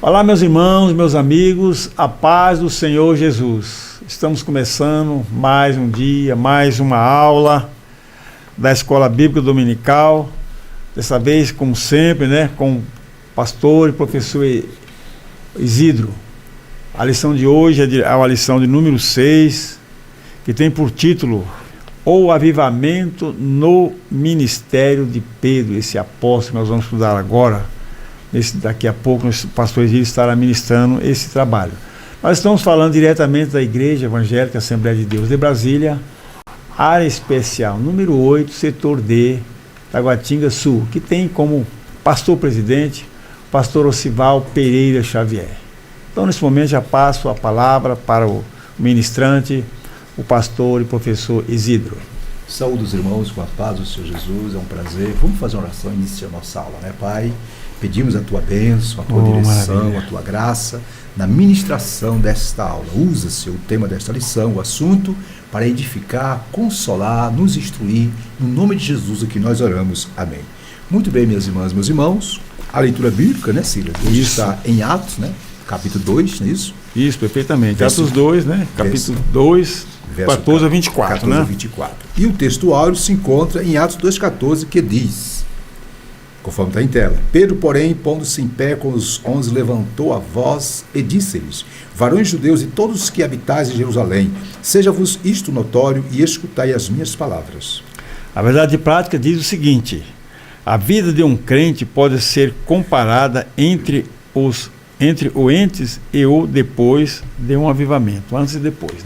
Olá, meus irmãos, meus amigos, a paz do Senhor Jesus. Estamos começando mais um dia, mais uma aula da Escola Bíblica Dominical. Dessa vez, como sempre, com o pastor e professor Isidro. A lição de hoje é a lição de número 6, que tem por título O Avivamento no Ministério de Pedro, esse apóstolo que nós vamos estudar agora. Daqui a pouco o pastor Isidro estará ministrando esse trabalho. Nós estamos falando diretamente da Igreja Evangélica Assembleia de Deus de Brasília, área especial número 8, setor D, Taguatinga Sul, que tem como pastor-presidente o pastor Osival Pereira Xavier. Então, nesse momento, já passo a palavra para o ministrante, o pastor e professor Isidro. Saúde os irmãos com a paz do Senhor Jesus, é um prazer. Vamos fazer uma oração e iniciar a nossa aula, Pai? Pedimos a tua bênção, a tua direção, maravilha. A tua graça na ministração desta aula. Usa-se o tema desta lição, o assunto, para edificar, consolar, nos instruir. No nome de Jesus é que nós oramos. Amém. Muito bem, minhas irmãs, meus irmãos. A leitura bíblica, Silas? Hoje está em Atos, capítulo 2, não é isso? Isso, perfeitamente. Atos 2, capítulo 2, 14 a 24, 14 a 24. E o texto áureo se encontra em Atos 2,14, que diz, conforme está em tela: Pedro, porém, pondo-se em pé com os 11, levantou a voz e disse-lhes: Varões judeus e todos os que habitais em Jerusalém, seja-vos isto notório e escutai as minhas palavras. A verdade prática diz o seguinte: a vida de um crente pode ser comparada entre o antes e o depois de um avivamento, antes e depois,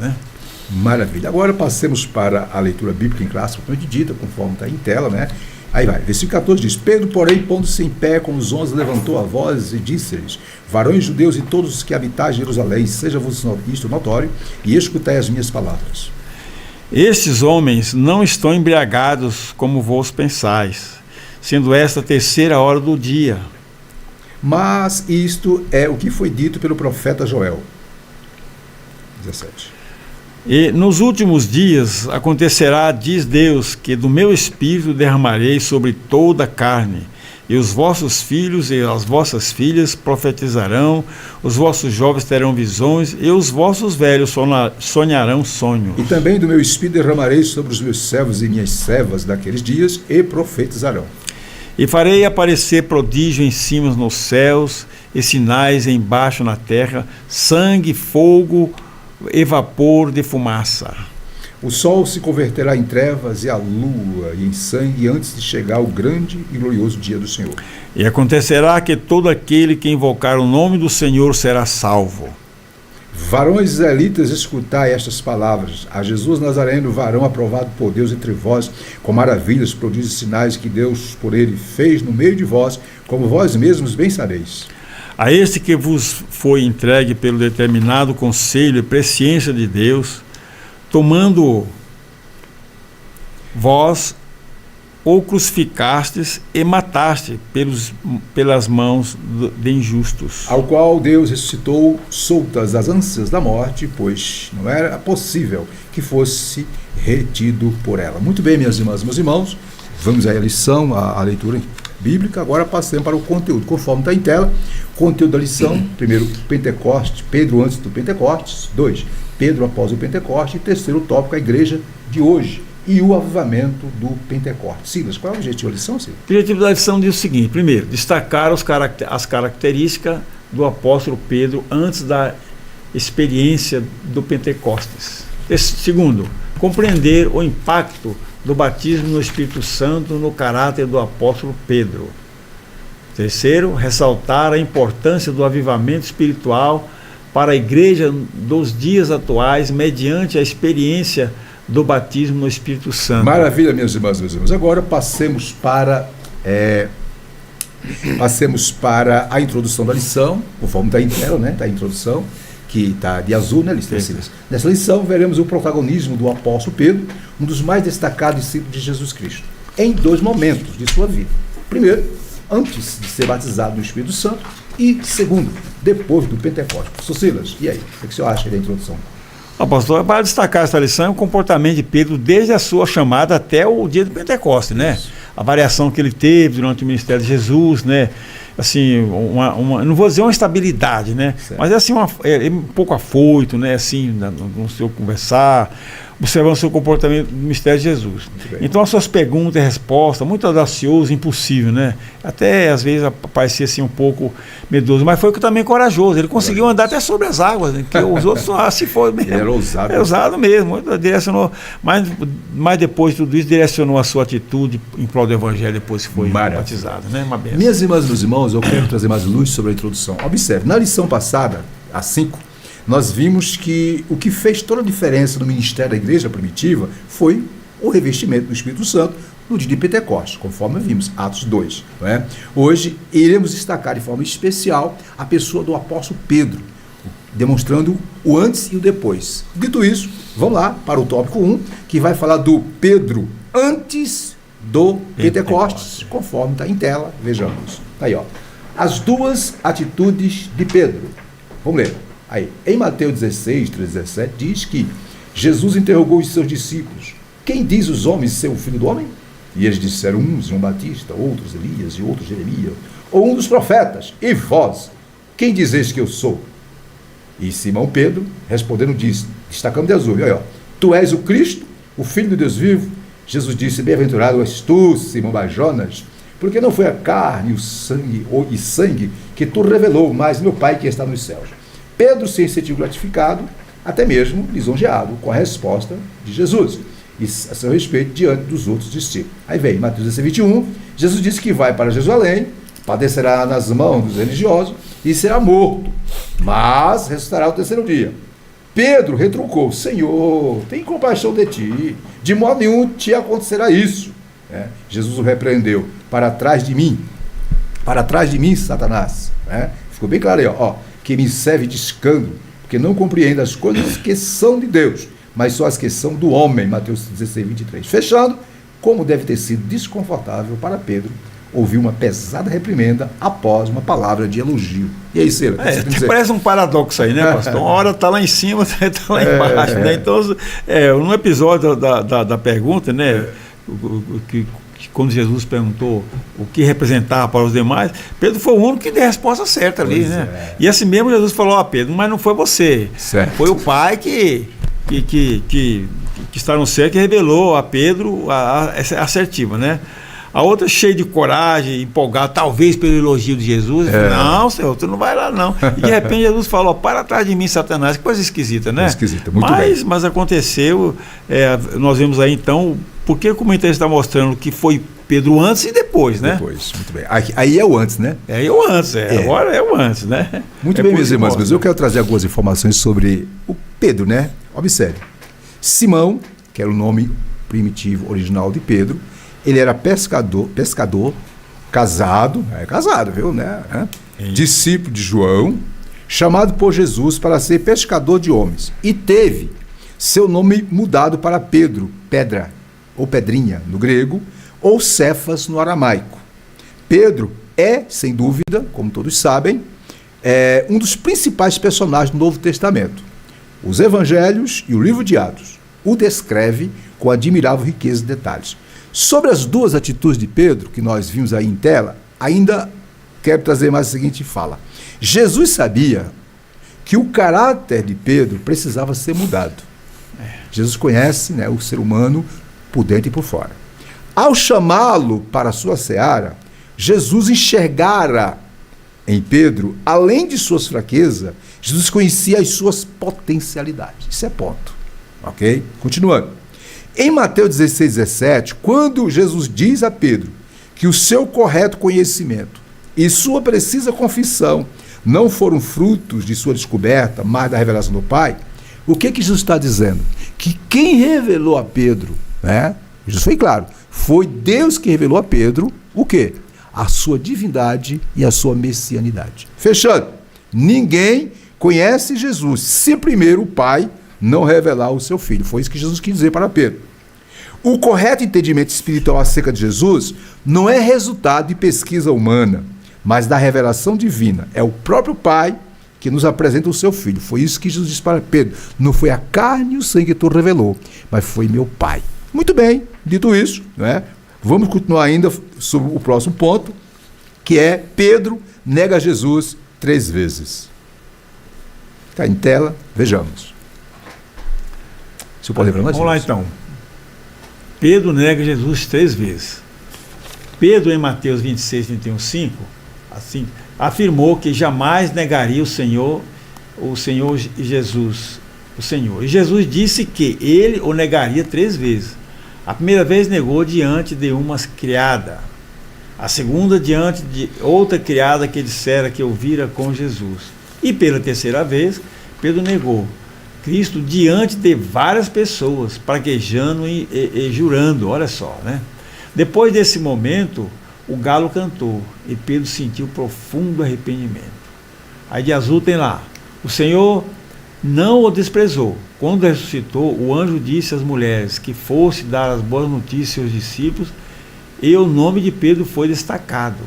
Maravilha. Agora passemos para a leitura bíblica em classe, propriamente dita, conforme está em tela, Aí vai, versículo 14 diz: Pedro, porém, pondo-se em pé com os 11, levantou a voz e disse-lhes: Varões judeus e todos os que habitais em Jerusalém, seja-vos isto notório e escutai as minhas palavras. Estes homens não estão embriagados como vós pensais, sendo esta a terceira hora do dia. Mas isto é o que foi dito pelo profeta Joel. 17. E nos últimos dias acontecerá, diz Deus, que do meu espírito derramarei sobre toda a carne, e os vossos filhos e as vossas filhas profetizarão, os vossos jovens terão visões, e os vossos velhos sonharão sonhos. E também do meu espírito derramarei sobre os meus servos e minhas servas naqueles dias, e profetizarão. E farei aparecer prodígio em cima nos céus, e sinais embaixo na terra, sangue, fogo e vapor de fumaça. O sol se converterá em trevas e a lua em sangue antes de chegar o grande e glorioso dia do Senhor. E acontecerá que todo aquele que invocar o nome do Senhor será salvo. Varões israelitas, escutai estas palavras: a Jesus Nazareno, varão aprovado por Deus entre vós, com maravilhas, prodígios e sinais que Deus por ele fez no meio de vós, como vós mesmos bem sabeis. A este que vos foi entregue pelo determinado conselho e presciência de Deus, tomando vós o crucificastes e mataste pelas mãos de injustos. Ao qual Deus ressuscitou soltas as ânsias da morte, pois não era possível que fosse retido por ela. Muito bem, minhas irmãs e meus irmãos, vamos aí à lição, à leitura bíblica. Agora passemos para o conteúdo, conforme está em tela. Conteúdo da lição: primeiro, Pentecoste, Pedro antes do Pentecostes; 2, Pedro após o Pentecoste; e terceiro tópico, a igreja de hoje e o avivamento do Pentecostes. Silas, qual é o objetivo da lição, Silas? O objetivo da lição diz o seguinte: primeiro, destacar as características do apóstolo Pedro antes da experiência do Pentecostes. Segundo, compreender o impacto do batismo no Espírito Santo no caráter do apóstolo Pedro. Terceiro, ressaltar a importância do avivamento espiritual para a igreja dos dias atuais mediante a experiência do batismo no Espírito Santo. Maravilha, minhas irmãs e meus irmãos. Agora passemos para a introdução da lição, conforme está em tela, está a introdução, que está de azul, Silas? Nessa lição veremos o protagonismo do apóstolo Pedro, um dos mais destacados discípulos de Jesus Cristo, em 2 momentos de sua vida. Primeiro, antes de ser batizado no Espírito Santo, e segundo, depois do Pentecostes. Professor Silas, e aí? O que o senhor acha da introdução? Pastor, para destacar essa lição, é o comportamento de Pedro desde a sua chamada até o dia do Pentecostes, a variação que ele teve durante o ministério de Jesus, né? Assim, não vou dizer uma estabilidade, né? Certo. Mas é assim, um pouco afoito, né? Assim, no seu conversar, observando o seu comportamento no mistério de Jesus. Então, as suas perguntas e respostas, muito audacioso, impossível, né? Até, às vezes, parecia assim um pouco medroso, mas foi também corajoso. Ele conseguiu andar até sobre as águas, né? Que os outros, se for mesmo. Ele era ousado. É ousado mesmo. Direcionou, mas depois de tudo isso, direcionou a sua atitude em prol do Evangelho, depois que foi batizado, né? Uma benção. Minhas irmãs e meus irmãos, eu quero trazer mais luz sobre a introdução. Observe, na lição passada, a 5, nós vimos que o que fez toda a diferença no ministério da igreja primitiva foi o revestimento do Espírito Santo no dia de Pentecostes, conforme vimos, Atos 2. Não é? Hoje, iremos destacar de forma especial a pessoa do apóstolo Pedro, demonstrando o antes e o depois. Dito isso, vamos lá para o tópico 1, que vai falar do Pedro antes do Pentecostes, conforme está em tela, vejamos. Está aí, ó. As duas atitudes de Pedro. Vamos ler. Aí, em Mateus 16, 17, diz que Jesus interrogou os seus discípulos: quem diz os homens ser o filho do homem? E eles disseram, uns João Batista, outros Elias e outros Jeremias, ou um dos profetas. E vós, quem dizeis que eu sou? E Simão Pedro, respondendo, disse, destacando de azul, olha, tu és o Cristo, o Filho de Deus vivo? Jesus disse, bem-aventurado és tu, Simão Bar-Jonas, porque não foi a carne e sangue que tu revelou, mas meu Pai que está nos céus. Pedro se sentiu gratificado, até mesmo lisonjeado com a resposta de Jesus, e a seu respeito diante dos outros discípulos. Aí vem Mateus 16, 21, Jesus disse que vai para Jerusalém, padecerá nas mãos dos religiosos e será morto, mas ressuscitará ao terceiro dia. Pedro retrucou, Senhor, tem compaixão de ti, de modo nenhum te acontecerá isso. Jesus o repreendeu, para trás de mim, Satanás. Ficou bem claro aí, ó, que me serve de escândalo, porque não compreende as coisas que são de Deus, mas só as que são do homem. Mateus 16, 23. Fechando, como deve ter sido desconfortável para Pedro ouvir uma pesada reprimenda após uma palavra de elogio. E aí, Cira? Parece um paradoxo aí, né, pastor? Uma hora está lá em cima, outra está lá embaixo. Né? Então, no episódio da pergunta, né, quando Jesus perguntou o que representava para os demais, Pedro foi o único que deu a resposta certa ali, né? E assim mesmo Jesus falou, Pedro, mas não foi você, foi o Pai que está no céu, que revelou a Pedro a assertiva, né? A outra cheia de coragem, empolgada, talvez pelo elogio de Jesus, não, Senhor, tu não vai lá não. E de repente Jesus falou, para trás de mim, Satanás, que coisa esquisita, né? Esquisita, muito bem. Mas aconteceu, nós vemos aí então, porque o comentário está mostrando que foi Pedro antes e depois, né? Depois, muito bem. Aí é o antes, né? É o antes, agora é o antes, né? Muito bem, meus irmãos, mas eu quero trazer algumas informações sobre o Pedro, né? Observe. Simão, que era o nome primitivo, original de Pedro, ele era pescador, casado, viu, né? Discípulo de João, chamado por Jesus para ser pescador de homens. E teve seu nome mudado para Pedro, pedra, ou pedrinha no grego, ou Cefas no aramaico. Pedro é, sem dúvida, como todos sabem, um dos principais personagens do Novo Testamento. Os Evangelhos e o livro de Atos o descreve com admirável riqueza de detalhes. Sobre as duas atitudes de Pedro, que nós vimos aí em tela, ainda quero trazer mais a seguinte fala. Jesus sabia que o caráter de Pedro precisava ser mudado. Jesus conhece, né, o ser humano por dentro e por fora. Ao chamá-lo para a sua seara, Jesus enxergara em Pedro, além de suas fraquezas, Jesus conhecia as suas potencialidades. Isso é ponto. Ok? Continuando. Em Mateus 16, 17, quando Jesus diz a Pedro que o seu correto conhecimento e sua precisa confissão não foram frutos de sua descoberta, mas da revelação do Pai, o que Jesus está dizendo? Que quem revelou a Pedro, né? Jesus foi claro, foi Deus que revelou a Pedro o quê? A sua divindade e a sua messianidade. Fechando, ninguém conhece Jesus se primeiro o Pai não revelar o seu Filho. Foi isso que Jesus quis dizer para Pedro. O correto entendimento espiritual acerca de Jesus não é resultado de pesquisa humana, mas da revelação divina. É o próprio Pai que nos apresenta o seu Filho. Foi isso que Jesus disse para Pedro. Não foi a carne e o sangue que tu revelou, mas foi meu Pai. Muito bem, dito isso, né? Vamos continuar ainda sobre o próximo ponto, que é Pedro nega Jesus 3 vezes. Está em tela, vejamos. Se eu pode lembrar mais. Vamos lá então. Pedro nega Jesus 3 vezes. Pedro, em Mateus 26, 21, 5, assim, afirmou que jamais negaria o Senhor Jesus, o Senhor. E Jesus disse que ele o negaria 3 vezes. A primeira vez negou diante de uma criada. A segunda diante de outra criada que dissera que o vira com Jesus. E pela terceira vez, Pedro negou Cristo diante de várias pessoas, praguejando e jurando, olha só, né? Depois desse momento, o galo cantou e Pedro sentiu profundo arrependimento. Aí de azul tem lá, o Senhor não o desprezou. Quando ressuscitou, o anjo disse às mulheres que fosse dar as boas notícias aos discípulos e o nome de Pedro foi destacado.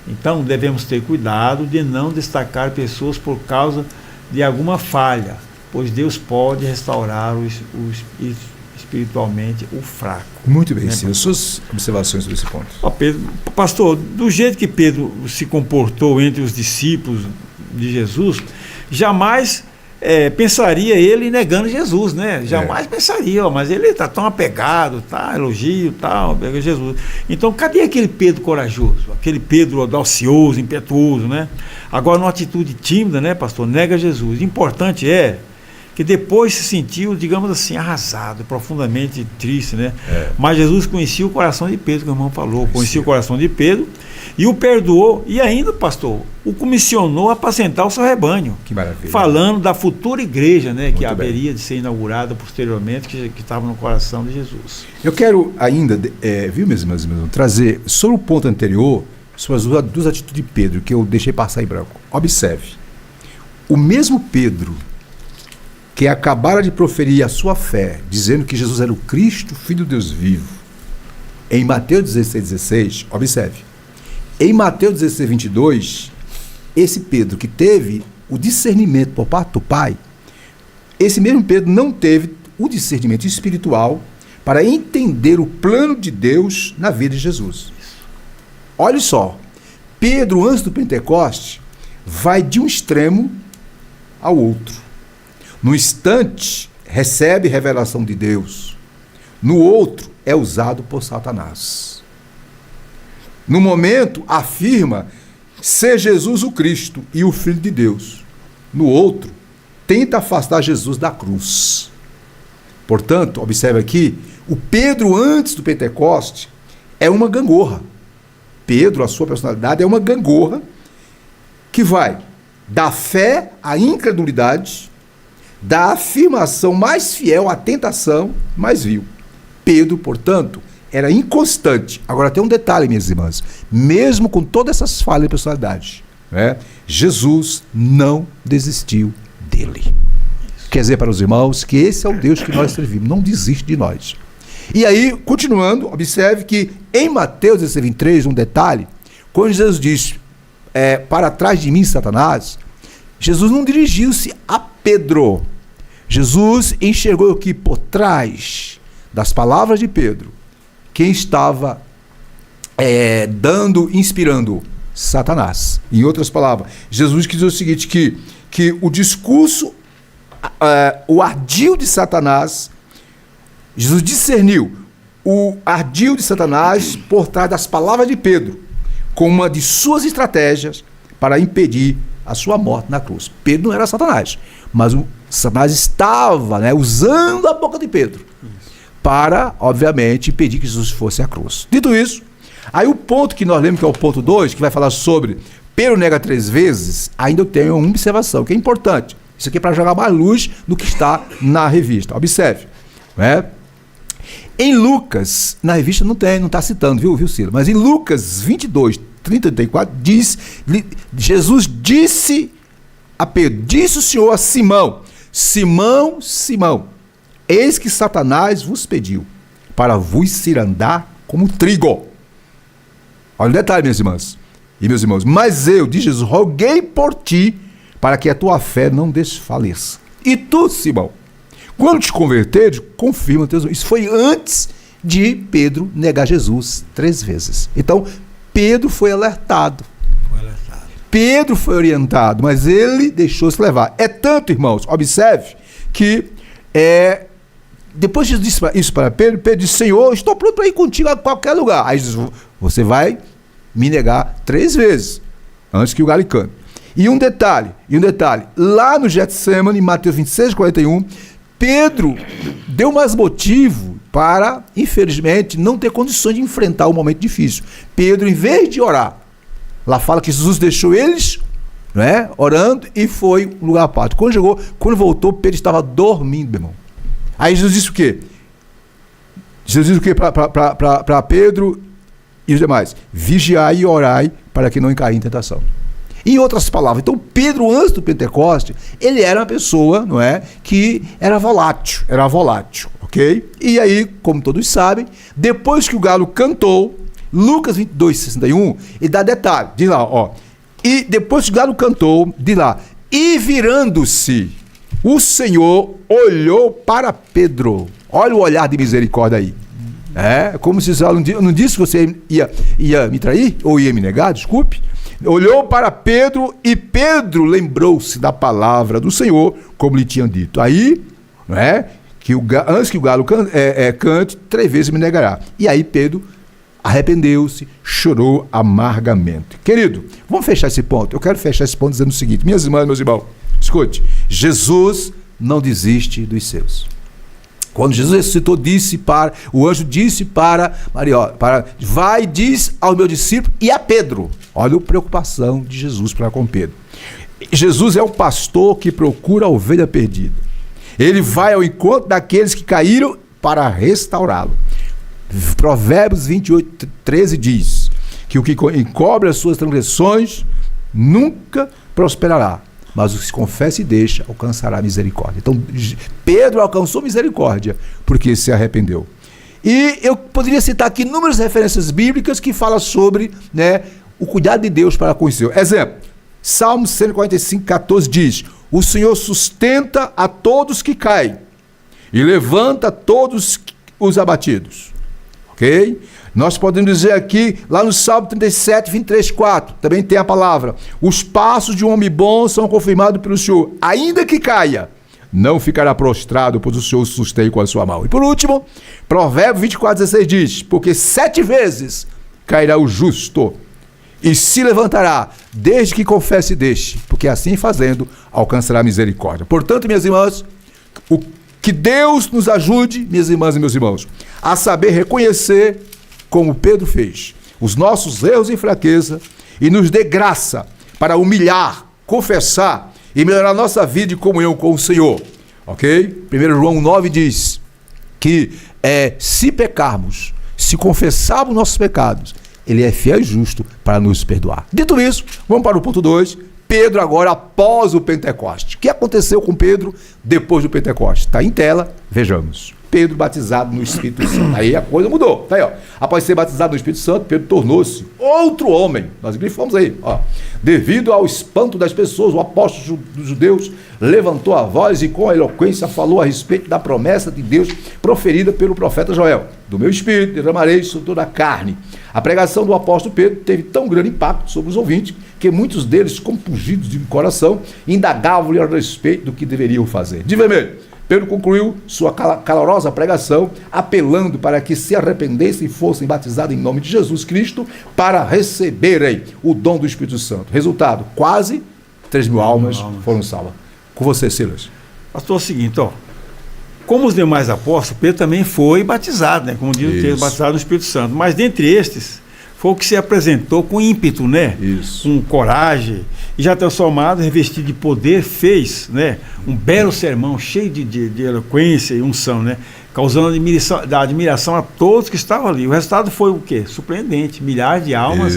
Então devemos ter cuidado de não destacar pessoas por causa de alguma falha, pois Deus pode restaurar espiritualmente o fraco. Muito bem, sim. As suas observações sobre esse ponto. Pedro, pastor, do jeito que Pedro se comportou entre os discípulos de Jesus, jamais pensaria ele negando Jesus, né? Jamais pensaria, mas ele está tão apegado, tá, elogio, tal, pega Jesus. Então, cadê aquele Pedro corajoso, aquele Pedro audacioso, impetuoso, né? Agora, numa atitude tímida, né, pastor, nega Jesus. Importante é que depois se sentiu, digamos assim, arrasado, profundamente triste, né? Mas Jesus conhecia o coração de Pedro, que o irmão falou, conhecia o coração de Pedro e o perdoou, e ainda, pastor, o comissionou a apacentar o seu rebanho. Que maravilha. Falando da futura igreja, né, que haveria de ser inaugurada posteriormente, que estava no coração de Jesus. Eu quero ainda, viu, meus irmãos, trazer sobre o ponto anterior, sobre as duas atitudes de Pedro, que eu deixei passar em branco. Observe, o mesmo Pedro que acabara de proferir a sua fé, dizendo que Jesus era o Cristo, Filho de Deus vivo, em Mateus 16, observe, em Mateus 16, 22, esse Pedro que teve o discernimento por parte do Pai, esse mesmo Pedro não teve o discernimento espiritual para entender o plano de Deus na vida de Jesus. Olha só, Pedro, antes do Pentecoste, vai de um extremo ao outro. No instante, recebe revelação de Deus. No outro, é usado por Satanás. No momento, afirma ser Jesus o Cristo e o Filho de Deus. No outro, tenta afastar Jesus da cruz. Portanto, observe aqui, o Pedro antes do Pentecoste é uma gangorra. Pedro, a sua personalidade, é uma gangorra que vai da fé à incredulidade, da afirmação mais fiel à tentação mais vil. Pedro, portanto, era inconstante. Agora tem um detalhe, minhas irmãs, mesmo com todas essas falhas de personalidade, Jesus não desistiu dele. Quer dizer para os irmãos que esse é o Deus que nós servimos, não desiste de nós. E aí, continuando, observe que em Mateus 16, 23, um detalhe, quando Jesus diz, para trás de mim, Satanás, Jesus não dirigiu-se a Pedro. Jesus enxergou que por trás das palavras de Pedro, quem estava inspirando Satanás. Em outras palavras, Jesus quis dizer o seguinte, que o discurso, o ardil de Satanás, Jesus discerniu o ardil de Satanás por trás das palavras de Pedro, com uma de suas estratégias para impedir a sua morte na cruz. Pedro não era Satanás, mas o Satanás estava usando a boca de Pedro para, obviamente, impedir que Jesus fosse à cruz. Dito isso, aí o ponto que nós lemos, que é o ponto 2, que vai falar sobre Pedro nega 3 vezes, ainda eu tenho uma observação, que é importante. Isso aqui é para jogar mais luz no que está na revista. Observe. Em Lucas, na revista não está citando, viu, Ciro? Mas em Lucas 22, 34, Jesus disse a Pedro, disse o Senhor a Simão, Simão, Simão, eis que Satanás vos pediu para vos cirandar como trigo. Olha o detalhe, minhas irmãs e meus irmãos. Mas eu, diz Jesus, roguei por ti para que a tua fé não desfaleça. E tu, Simão, quando te converteres, confirma teus. Isso foi antes de Pedro negar Jesus 3 vezes. Então, Pedro foi alertado. Pedro foi orientado, mas ele deixou-se levar. É tanto, irmãos, observe que depois de dizer isso para Pedro, Pedro disse: Senhor, estou pronto para ir contigo a qualquer lugar. Aí Jesus: você vai me negar 3 vezes, antes que o galho cante. E um detalhe, lá no Getsemane, em Mateus 26, 41, Pedro deu mais motivo para, infelizmente, não ter condições de enfrentar um momento difícil. Pedro, em vez de orar, lá fala que Jesus deixou eles, né, orando, e foi um lugar à parte. Quando voltou, Pedro estava dormindo, meu irmão. Aí Jesus disse o quê? Jesus disse o quê para Pedro e os demais? Vigiai e orai para que não caia em tentação. Em outras palavras, então Pedro, antes do Pentecoste, ele era uma pessoa, não é, que era volátil, ok? E aí, como todos sabem, depois que o galo cantou, Lucas 22, 61, e dá detalhe, diz lá, ó, e depois que o galo cantou, diz lá, e virando-se, o Senhor olhou para Pedro. Olha o olhar de misericórdia aí. Como se eu não disse que você ia me trair, ou ia me negar, desculpe. Olhou para Pedro e Pedro lembrou-se da palavra do Senhor, como lhe tinham dito. Aí, antes que o galo cante, 3 vezes me negará. E aí Pedro arrependeu-se, chorou amargamente. Querido, vamos fechar esse ponto. Eu quero fechar esse ponto dizendo o seguinte: minhas irmãs, meus irmãos, escute, Jesus não desiste dos seus. Quando Jesus ressuscitou, o anjo disse para Maria, vai, diz ao meu discípulo e a Pedro. Olha a preocupação de Jesus para com Pedro. Jesus é o pastor que procura a ovelha perdida. Ele vai ao encontro daqueles que caíram para restaurá-lo. Provérbios 28, 13 diz que o que encobre as suas transgressões nunca prosperará, mas o que se confessa e deixa alcançará misericórdia. Então, Pedro alcançou misericórdia porque se arrependeu. E eu poderia citar aqui inúmeras referências bíblicas que falam sobre, o cuidado de Deus para com o seu. Exemplo, Salmo 145, 14 diz: o Senhor sustenta a todos que caem e levanta todos os abatidos. Ok? Nós podemos dizer aqui, lá no Salmo 37, 23, 4, também tem a palavra: os passos de um homem bom são confirmados pelo Senhor, ainda que caia, não ficará prostrado, pois o Senhor o sustém com a sua mão. E por último, Provérbios 24, 16 diz: porque 7 vezes cairá o justo, e se levantará, desde que confesse e deixe, porque assim fazendo, alcançará misericórdia. Portanto, minhas irmãs, que Deus nos ajude, minhas irmãs e meus irmãos, a saber reconhecer, como Pedro fez, os nossos erros e fraqueza, e nos dê graça para humilhar, confessar e melhorar nossa vida de comunhão com o Senhor. Ok? 1 João 9 diz que se pecarmos, se confessarmos nossos pecados, Ele é fiel e justo para nos perdoar. Dito isso, vamos para o ponto 2. Pedro agora após o Pentecoste. O que aconteceu com Pedro depois do Pentecoste? Está em tela, vejamos. Pedro batizado no Espírito Santo. Aí a coisa mudou. Tá aí, ó. Após ser batizado no Espírito Santo, Pedro tornou-se outro homem. Nós grifamos aí, ó. Devido ao espanto das pessoas, o apóstolo dos judeus levantou a voz e com eloquência falou a respeito da promessa de Deus proferida pelo profeta Joel: do meu espírito derramarei sobre toda a carne. A pregação do apóstolo Pedro teve tão grande impacto sobre os ouvintes que muitos deles, compungidos de coração, indagavam-lhe a respeito do que deveriam fazer. De vermelho, Pedro concluiu sua calorosa pregação apelando para que se arrependessem e fossem batizados em nome de Jesus Cristo para receberem o dom do Espírito Santo. Resultado, quase 3.000 almas foram salvas. Com você, Silas. Pastor, é o seguinte, ó. Como os demais apóstolos, Pedro também foi batizado, né? Como diz o texto, batizado no Espírito Santo. Mas dentre estes, foi o que se apresentou com ímpeto, né? Isso. Com coragem. E já transformado, revestido de poder, fez, né, um belo sermão cheio de eloquência e unção, né? Causando admiração a todos que estavam ali. O resultado foi o quê? Surpreendente. Milhares de almas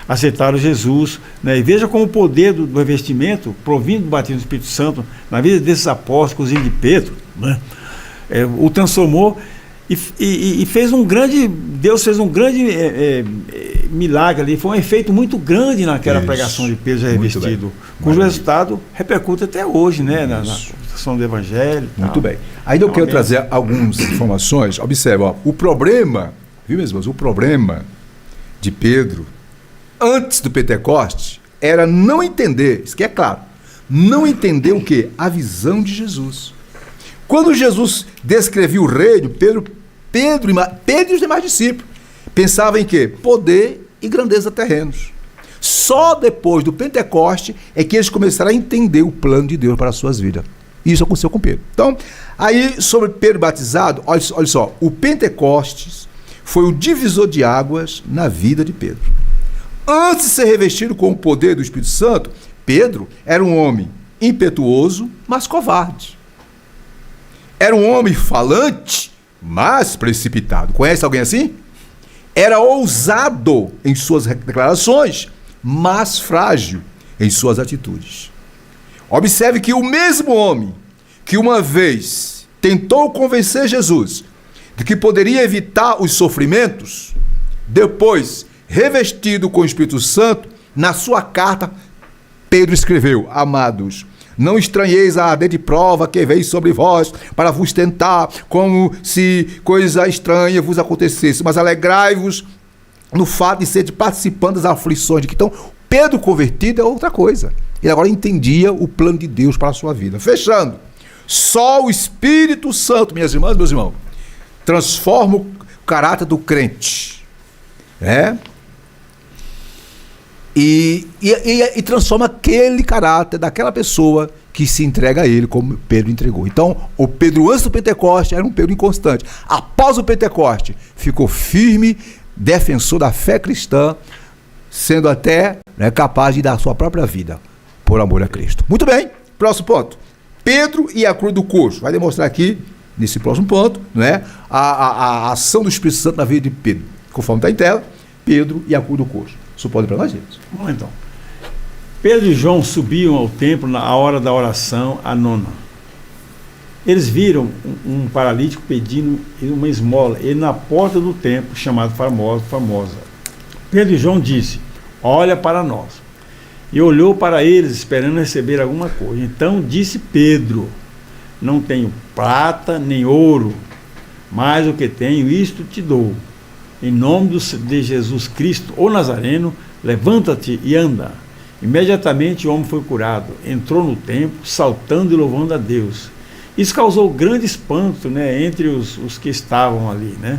aceitaram Jesus, né? E veja como o poder do revestimento, provindo do batismo do Espírito Santo, na vida desses apóstolos e de Pedro, né? O transformou e fez um grande... Deus fez um grande milagre ali. Foi um efeito muito grande naquela pregação de Pedro já revestido, cujo resultado repercute até hoje, né? pregação do Evangelho. Muito tal. bem. Ainda eu quero Amém. trazer algumas informações. Observe, ó, o problema, viu, meus irmãos? O problema de Pedro, antes do Pentecostes, era não entender, isso que é claro, não entender o quê? A visão de Jesus. Quando Jesus descrevia o reino, Pedro e os demais discípulos pensavam em quê? Poder e grandeza terrenos. Só depois do Pentecoste é que eles começaram a entender o plano de Deus para as suas vidas. Isso aconteceu com Pedro. Então, aí sobre Pedro batizado, olha só, o Pentecostes foi o divisor de águas na vida de Pedro. Antes de ser revestido com o poder do Espírito Santo, Pedro era um homem impetuoso, mas covarde. Era um homem falante, mas precipitado. Conhece alguém assim? Era ousado em suas declarações, mas frágil em suas atitudes. Observe que o mesmo homem que uma vez tentou convencer Jesus de que poderia evitar os sofrimentos, depois, revestido com o Espírito Santo, na sua carta, Pedro escreveu: amados, não estranheis a ardente prova que veio sobre vós para vos tentar, como se coisa estranha vos acontecesse, mas alegrai-vos no fato de ser participando das aflições de que então Pedro convertido é outra coisa. Ele agora entendia o plano de Deus para a sua vida. Fechando, só o Espírito Santo, minhas irmãs, meus irmãos, transforma o caráter do crente, né? E transforma aquele caráter daquela pessoa que se entrega a ele, como Pedro entregou. Então, o Pedro antes do Pentecoste era um Pedro inconstante. Após o Pentecoste, ficou firme, defensor da fé cristã, sendo até, né, capaz de dar a sua própria vida por amor a Cristo. Muito bem, próximo ponto. Pedro e a cruz do coxo. Vai demonstrar aqui, nesse próximo ponto, né, a ação do Espírito Santo na vida de Pedro. Conforme está em tela, Pedro e a cruz do coxo. Isso pode para nós, gente. Bom, então. Pedro e João subiam ao templo na hora da oração, a nona. Eles viram um paralítico pedindo uma esmola, ele na porta do templo, chamado Formosa. Pedro e João disse: olha para nós. E olhou para eles, esperando receber alguma coisa. Então disse Pedro: não tenho prata nem ouro, mas o que tenho, isto te dou. Em nome de Jesus Cristo, o Nazareno, levanta-te e anda. Imediatamente o homem foi curado, entrou no templo, saltando e louvando a Deus. Isso causou grande espanto, né, entre os que estavam ali, né?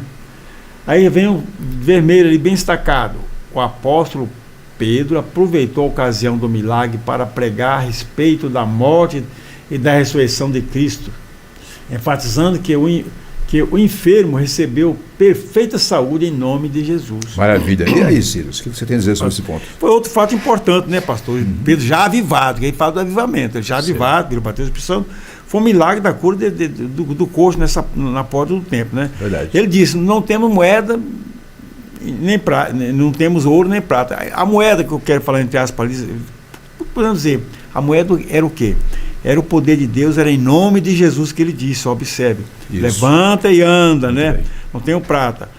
Aí vem o vermelho ali bem destacado. O apóstolo Pedro aproveitou a ocasião do milagre para pregar a respeito da morte e da ressurreição de Cristo, enfatizando que o enfermo recebeu perfeita saúde em nome de Jesus. Maravilha. E aí, Ciro, o que você tem a dizer sobre esse ponto? Foi outro fato importante, né, pastor? Pedro já avivado, que ele fala do avivamento, ele já avivado, pelo batismo do Espírito Santo, foi um milagre da cura do coxo na porta do templo, né? Verdade. Ele disse: não temos moeda, nem prata, não temos ouro nem prata. A moeda que eu quero falar entre aspas, podemos dizer, a moeda era o quê? Era o poder de Deus, era em nome de Jesus que ele disse, observe. Isso. Levanta e anda, muito, né? Bem. Não tenho prata,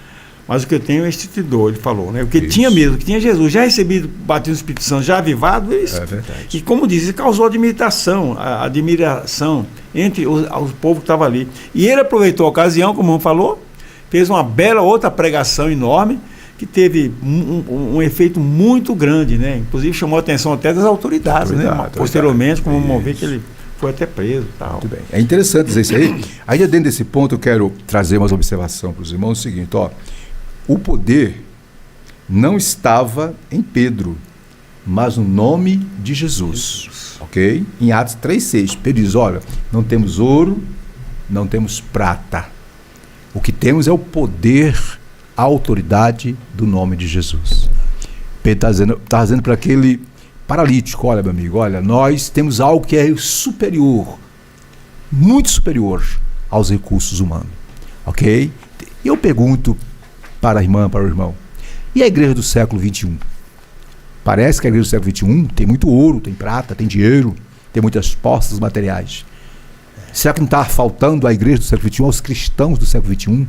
mas o que eu tenho é este te dou, ele falou, né? O que ele tinha mesmo, o que tinha Jesus, já recebido batismo do Espírito Santo, já avivado, isso. É verdade. E como diz, ele causou admiração entre o povo que estava ali. E ele aproveitou a ocasião, como o irmão falou, fez uma bela outra pregação enorme, que teve um efeito muito grande, né? Inclusive chamou a atenção até das autoridades, né? Posteriormente, como vamos ver que ele foi até preso e tal. Muito bem. É interessante dizer isso aí. Ainda dentro desse ponto eu quero trazer uma observação para os irmãos, o seguinte, ó, o poder não estava em Pedro, mas no nome de Jesus. Ok? Em Atos 3,6, Pedro diz: olha, não temos ouro, não temos prata. O que temos é o poder, a autoridade do nome de Jesus. Pedro está dizendo para aquele paralítico: olha, meu amigo, olha, nós temos algo que é superior, muito superior aos recursos humanos. Ok? E eu pergunto para a irmã, para o irmão: e a igreja do século XXI? Parece que a igreja do século XXI tem muito ouro, tem prata, tem dinheiro, tem muitas posses materiais. Será que não está faltando à igreja do século XXI, aos cristãos do século XXI,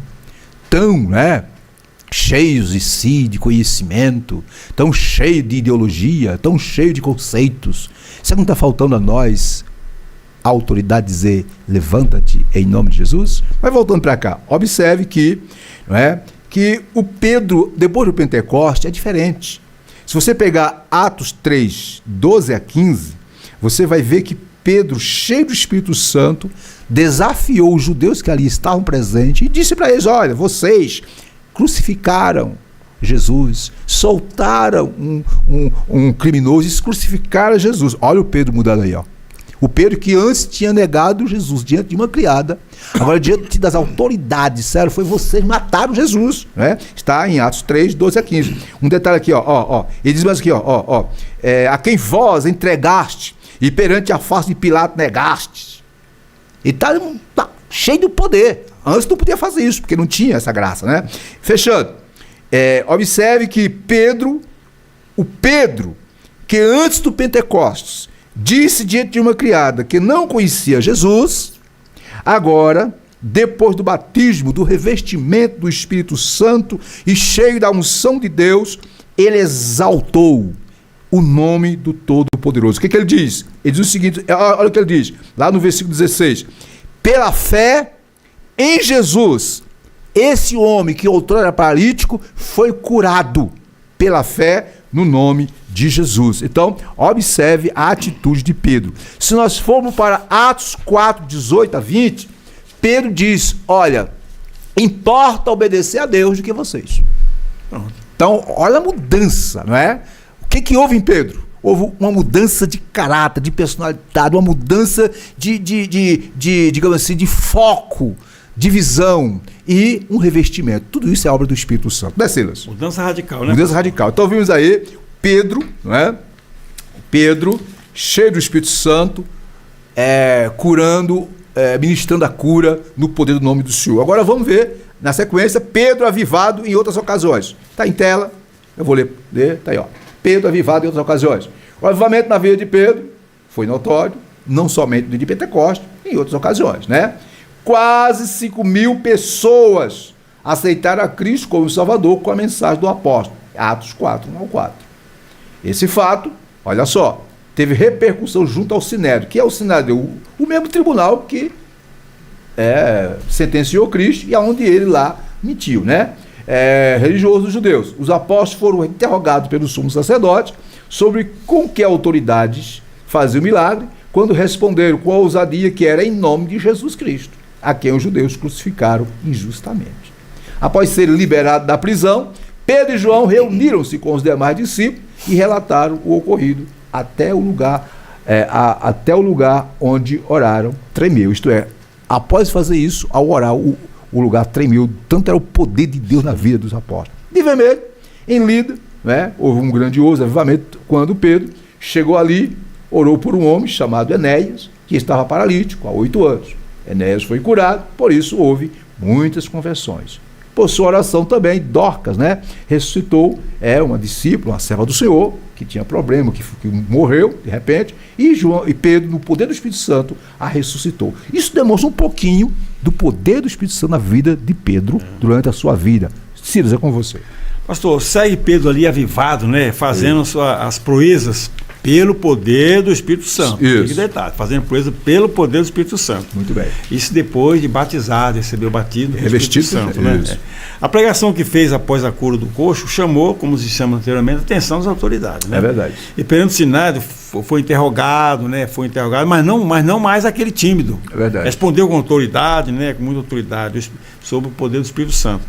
tão, né, cheios de si, de conhecimento, tão cheios de ideologia, tão cheios de conceitos? Será que não está faltando a nós a autoridade dizer, levanta-te em nome de Jesus? Mas voltando para cá, observe que, não é, que o Pedro, depois do Pentecoste, é diferente. Se você pegar Atos 3, 12 a 15, você vai ver que Pedro, cheio do Espírito Santo, desafiou os judeus que ali estavam presentes e disse para eles, olha, vocês crucificaram Jesus, soltaram um criminoso e crucificaram Jesus. Olha o Pedro mudado aí, ó. O Pedro que antes tinha negado Jesus diante de uma criada, agora diante das autoridades, disseram, foi vocês mataram Jesus, né? Está em Atos 3, 12 a 15. Um detalhe aqui, ó, ele diz mais aqui, a quem vós entregaste e perante a face de Pilato negaste. Ele tá cheio do poder. Antes não podia fazer isso, porque não tinha essa graça, né? Fechando, observe que o Pedro, que antes do Pentecostes, disse diante de uma criada que não conhecia Jesus, agora, depois do batismo, do revestimento do Espírito Santo e cheio da unção de Deus, ele exaltou o nome do Todo-Poderoso. O que ele diz? Ele diz o seguinte, olha o que ele diz, lá no versículo 16, pela fé em Jesus, esse homem que outrora era paralítico foi curado pela fé no nome de Jesus. Então, observe a atitude de Pedro. Se nós formos para Atos 4, 18 a 20, Pedro diz, olha, importa obedecer a Deus do que vocês. Então, olha a mudança, não é? O que houve em Pedro? Houve uma mudança de caráter, de personalidade, uma mudança digamos assim, de foco, de visão e um revestimento. Tudo isso é obra do Espírito Santo. Não é, Silas? Mudança radical, né? Mudança radical. Então vimos aí Pedro, não é? Pedro, cheio do Espírito Santo, curando, ministrando a cura no poder do nome do Senhor. Agora vamos ver, na sequência, Pedro avivado em outras ocasiões. Está em tela, eu vou ler, está aí, ó. Pedro avivado em outras ocasiões. O avivamento na vida de Pedro foi notório, não somente no dia de Pentecostes, em outras ocasiões, né? Quase 5.000 pessoas aceitaram a Cristo como Salvador com a mensagem do apóstolo. Atos 4, 1 ao 4. Esse fato, olha só, teve repercussão junto ao Sinédrio. Que é o Sinédrio? O mesmo tribunal que sentenciou Cristo e aonde ele lá mentiu, né? Religioso dos judeus. Os apóstolos foram interrogados pelo sumo sacerdote sobre com que autoridades faziam o milagre, quando responderam com a ousadia que era em nome de Jesus Cristo, a quem os judeus crucificaram injustamente. Após serem liberados da prisão, Pedro e João reuniram-se com os demais discípulos e relataram o ocorrido até o lugar onde oraram tremeu. Isto é, após fazer isso, ao orar, o lugar tremeu. Tanto era o poder de Deus na vida dos apóstolos. De vermelho, em Lida, né, houve um grandioso avivamento quando Pedro chegou ali, orou por um homem chamado Enéas, que estava paralítico há 8 anos. Enéas foi curado, por isso houve muitas conversões. Por sua oração também, Dorcas, né, ressuscitou, uma discípula, uma serva do Senhor, que tinha problema, que morreu de repente, e Pedro, no poder do Espírito Santo, a ressuscitou. Isso demonstra um pouquinho do poder do Espírito Santo na vida de Pedro durante a sua vida. Silas, é com você. Pastor, segue Pedro ali avivado, né, fazendo as proezas pelo poder do Espírito Santo. Isso. Detalhe, fazendo proeza pelo poder do Espírito Santo. Muito bem. Isso depois de batizado, recebeu o batismo do Espírito Santo. Né? Isso. A pregação que fez após a cura do coxo chamou, como se chama anteriormente, a atenção das autoridades. Né? É verdade. E perante o Sinédrio foi interrogado, né? Mas não mais aquele tímido. É verdade. Respondeu com autoridade, né? Com muita autoridade, sobre o poder do Espírito Santo.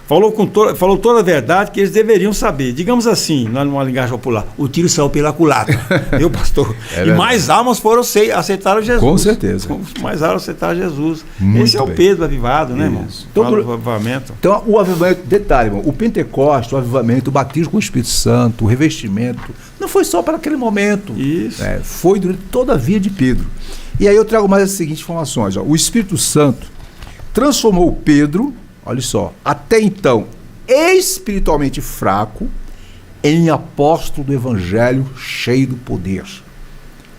Falou toda a verdade que eles deveriam saber. Digamos assim, numa linguagem popular, o tiro saiu pela culatra. Viu, pastor? E mais almas foram aceitaram Jesus. Com certeza. Mais almas aceitaram Jesus. Muito Esse é bem. o Pedro avivado, né, irmão? Então, o avivamento. Então, o avivamento, detalhe, irmão, o Pentecostes, o avivamento, o batismo com o Espírito Santo, o revestimento, não foi só para aquele momento. Isso. Foi durante toda a vida de Pedro. E aí eu trago mais as seguintes informações. Ó. O Espírito Santo transformou Pedro, olha só, até então espiritualmente fraco, em apóstolo do Evangelho cheio do poder,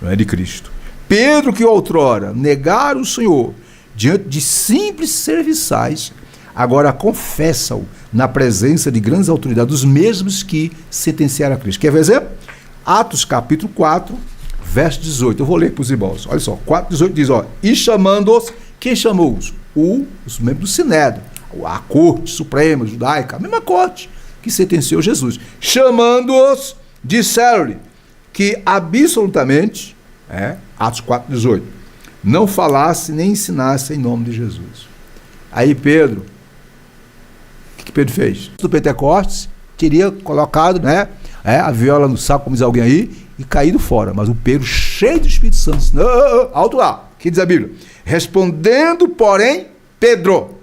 não é, de Cristo. Pedro, que outrora negara o Senhor diante de simples serviçais, agora confessa-o na presença de grandes autoridades, os mesmos que sentenciaram a Cristo. Quer ver exemplo? Atos capítulo 4, verso 18. Eu vou ler para os irmãos. Olha só, 4:18 diz, ó, e chamando-os, quem chamou-os? Os membros do Sinédrio, a corte suprema judaica, a mesma corte que sentenciou Jesus. Chamando-os, disseram-lhe que absolutamente, Atos 4:18, não falasse nem ensinasse em nome de Jesus. Aí Pedro, o que Pedro fez? Do Pentecostes, teria colocado, a viola no saco, como diz alguém aí, e caído fora. Mas o Pedro, cheio do Espírito Santo, disse, não, alto lá, o que diz a Bíblia? Respondendo, porém, Pedro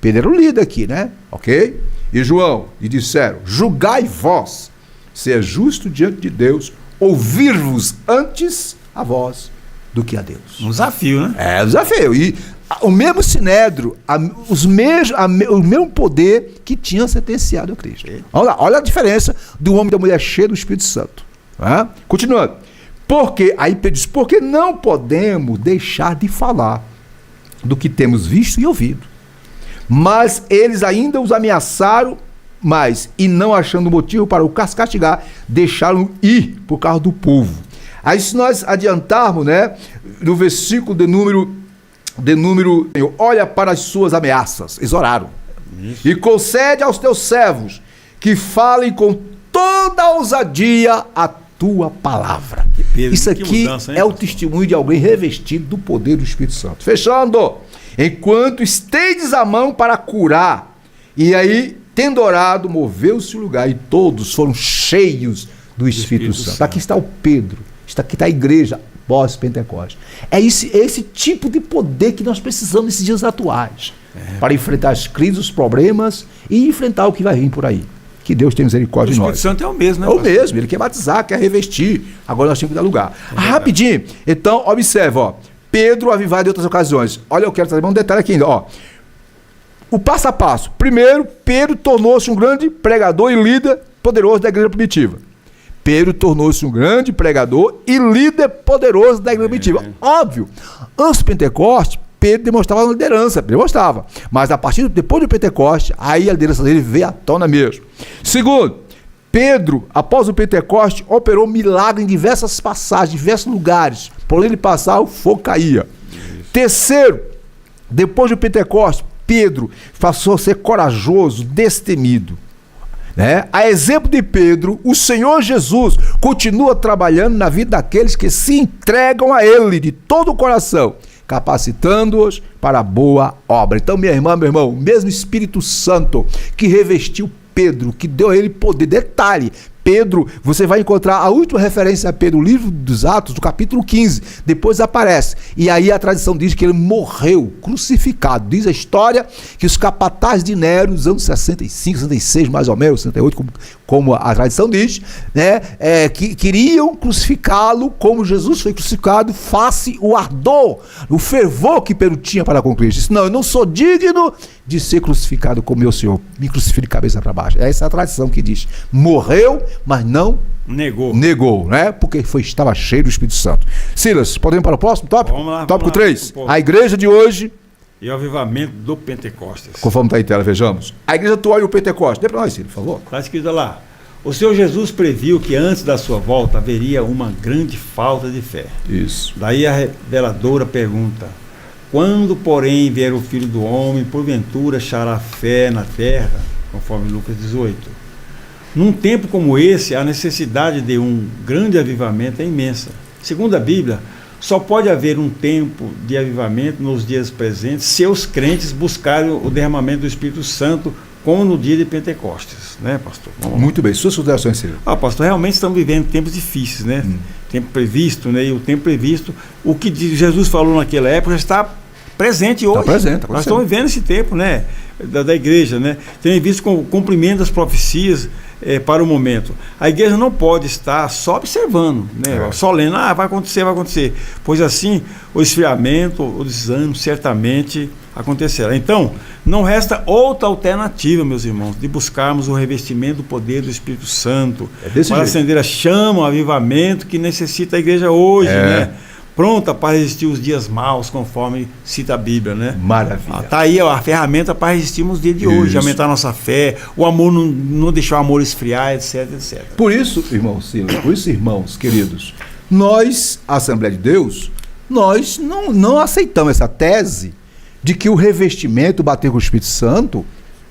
era o líder aqui, ok? E João, e disseram, julgai vós, se é justo diante de Deus, ouvir-vos antes a vós do que a Deus. Um desafio, né? É um desafio. E o mesmo Sinédrio, o mesmo poder que tinha sentenciado a Cristo. Vamos lá, olha a diferença do homem e da mulher cheio do Espírito Santo. Continuando. Aí Pedro diz, porque não podemos deixar de falar do que temos visto e ouvido. Mas eles ainda os ameaçaram mais, e não achando motivo para o castigar, deixaram ir por causa do povo. Aí se nós adiantarmos, no versículo de número, olha para as suas ameaças, eles oraram. Isso. E concede aos teus servos que falem com toda a ousadia a tua palavra. Isso aqui mudança, é o testemunho de alguém revestido do poder do Espírito Santo. Fechando, enquanto estendes a mão para curar, e aí, tendo orado, moveu-se o lugar, e todos foram cheios do Espírito Santo. Aqui está o Pedro, aqui está a igreja pós-Pentecostes. É esse tipo de poder que nós precisamos nesses dias atuais, para enfrentar as crises, os problemas, e enfrentar o que vai vir por aí. Que Deus tenha misericórdia de nós. O Espírito Santo é o mesmo, né? É o mesmo, ele quer batizar, quer revestir. Agora nós temos que dar lugar. Rapidinho, então, observa, Pedro avivado em outras ocasiões. Olha, eu quero trazer um detalhe aqui ainda, o passo a passo. Primeiro, Pedro tornou-se um grande pregador e líder poderoso da igreja primitiva. Pedro tornou-se um grande pregador e líder poderoso da igreja primitiva. Óbvio, antes do Pentecostes, Pedro demonstrava liderança, mas depois do Pentecostes, aí a liderança dele veio à tona mesmo. Segundo, Pedro, após o Pentecostes, operou milagre em diversas passagens, diversos lugares. Por onde ele passar, o fogo caía. Terceiro, depois do Pentecostes, Pedro passou a ser corajoso, destemido. A exemplo de Pedro, o Senhor Jesus continua trabalhando na vida daqueles que se entregam a Ele de todo o coração, capacitando-os para a boa obra. Então, minha irmã, meu irmão, o mesmo Espírito Santo que revestiu Pedro, que deu a ele poder. Detalhe, Pedro, você vai encontrar a última referência a Pedro, o livro dos Atos, do capítulo 15, depois aparece, e aí a tradição diz que ele morreu crucificado. Diz a história que os capatazes de Nero, nos anos 65, 66 mais ou menos, 68, como a tradição diz, que queriam crucificá-lo como Jesus foi crucificado, face o ardor, o fervor que Pedro tinha para com Cristo. Disse, não, eu não sou digno de ser crucificado como meu Senhor, me crucifique de cabeça para baixo. Essa é a tradição que diz, morreu, mas não negou, porque estava cheio do Espírito Santo. Silas, podemos ir para o próximo tópico? Vamos lá. Tópico 3, a igreja de hoje e o avivamento do Pentecostes. Conforme está aí em tela, vejamos. A igreja atual e o Pentecostes. Dê para nós, Silas, por favor. Está escrito lá. O Senhor Jesus previu que antes da sua volta haveria uma grande falta de fé. Isso. Daí a reveladora pergunta, quando, porém, vier o Filho do Homem, porventura achará fé na terra? Conforme Lucas 18. Num tempo como esse, a necessidade de um grande avivamento é imensa. Segundo a Bíblia, só pode haver um tempo de avivamento nos dias presentes se os crentes buscarem o derramamento do Espírito Santo, como no dia de Pentecostes, pastor? Muito bem, suas considerações, Ciro. Pastor, realmente estamos vivendo tempos difíceis, Tempo previsto, e o tempo previsto, o que Jesus falou naquela época já está presente hoje. Está presente. Nós estamos vivendo esse tempo, da igreja, Tem visto com o cumprimento das profecias para o momento. A igreja não pode estar só observando, só lendo, vai acontecer, pois assim o esfriamento, o desânimo certamente acontecerá. Então, não resta outra alternativa, meus irmãos, de buscarmos o revestimento do poder do Espírito Santo para acender a chama, o avivamento que necessita a igreja hoje, pronta para resistir os dias maus, conforme cita a Bíblia, Maravilha. Está aí a ferramenta para resistirmos os dias de hoje, aumentar a nossa fé, o amor não deixar o amor esfriar, etc, etc. Por isso, irmãos queridos, Nós, a Assembleia de Deus, nós não aceitamos essa tese de que o revestimento, o bater com o Espírito Santo,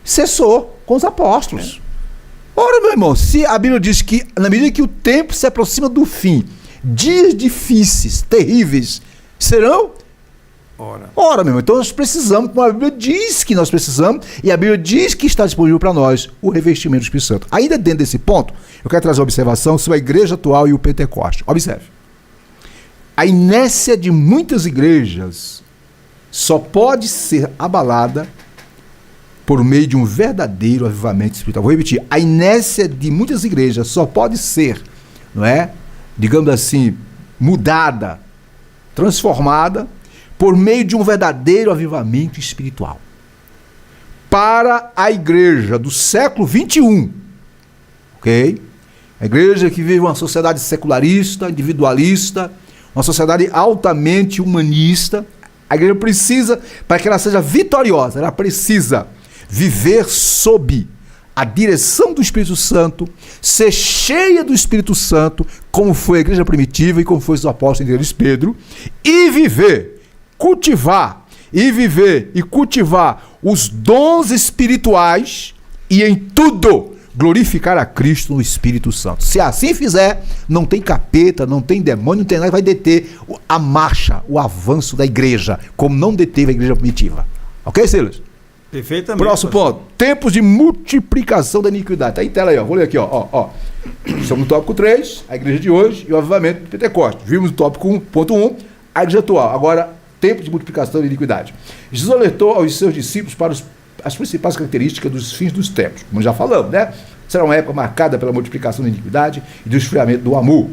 cessou com os apóstolos. Ora, meu irmão, se a Bíblia diz que, na medida que o tempo se aproxima do fim, dias difíceis, terríveis, serão? Ora, meu irmão, então nós precisamos, como a Bíblia diz que nós precisamos, e a Bíblia diz que está disponível para nós o revestimento do Espírito Santo. Ainda dentro desse ponto, eu quero trazer uma observação sobre a igreja atual e o Pentecoste. Observe. A inércia de muitas igrejas só pode ser abalada por meio de um verdadeiro avivamento espiritual. Vou repetir, a inércia de muitas igrejas só pode ser, não é, digamos assim, mudada, transformada, por meio de um verdadeiro avivamento espiritual. Para a igreja do século 21, ok? A igreja que vive uma sociedade secularista, individualista, uma sociedade altamente humanista, a igreja precisa, para que ela seja vitoriosa, ela precisa viver sob a direção do Espírito Santo, ser cheia do Espírito Santo, como foi a igreja primitiva e como foi os apóstolos, entre eles Pedro, e viver, cultivar os dons espirituais e em tudo glorificar a Cristo no Espírito Santo. Se assim fizer, não tem capeta, não tem demônio, não tem nada que vai deter a marcha, o avanço da igreja, como não deteve a igreja primitiva. Ok, Silas? Perfeitamente. Próximo ponto. Tempos de multiplicação da iniquidade. Está em tela aí, ó. Vou ler aqui, ó. Estamos no tópico 3, a igreja de hoje e o avivamento do Pentecoste. Vimos no tópico 1, ponto 1, a igreja atual. Agora, tempo de multiplicação da iniquidade. Jesus alertou aos seus discípulos para as principais características dos fins dos tempos. Como já falamos, né? Será uma época marcada pela multiplicação da iniquidade e do esfriamento do amor.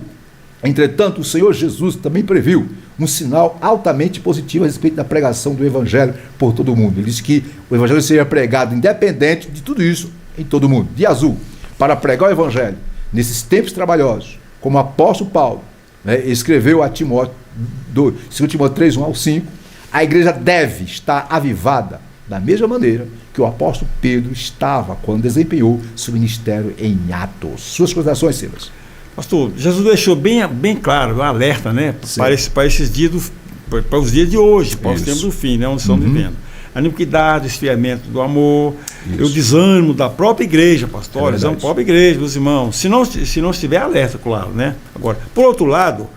Entretanto, o Senhor Jesus também previu um sinal altamente positivo a respeito da pregação do Evangelho por todo o mundo. Ele disse que o Evangelho seria pregado independente de tudo isso em todo o mundo. De azul, para pregar o Evangelho nesses tempos trabalhosos, como o apóstolo Paulo, né, escreveu a Timóteo, 2 Timóteo 3, 1 ao 5, a igreja deve estar avivada da mesma maneira que o apóstolo Pedro estava quando desempenhou seu ministério em Atos. Suas considerações, Silas? Pastor, Jesus deixou bem claro, um alerta, né, para esses dias, para os dias de hoje, para os tempos do fim, né, onde estamos vivendo. A iniquidade, o esfriamento do amor, o desânimo da própria igreja, pastor, o desânimo da própria igreja, meus irmãos, se não estiver alerta, claro, né. Agora, por outro lado,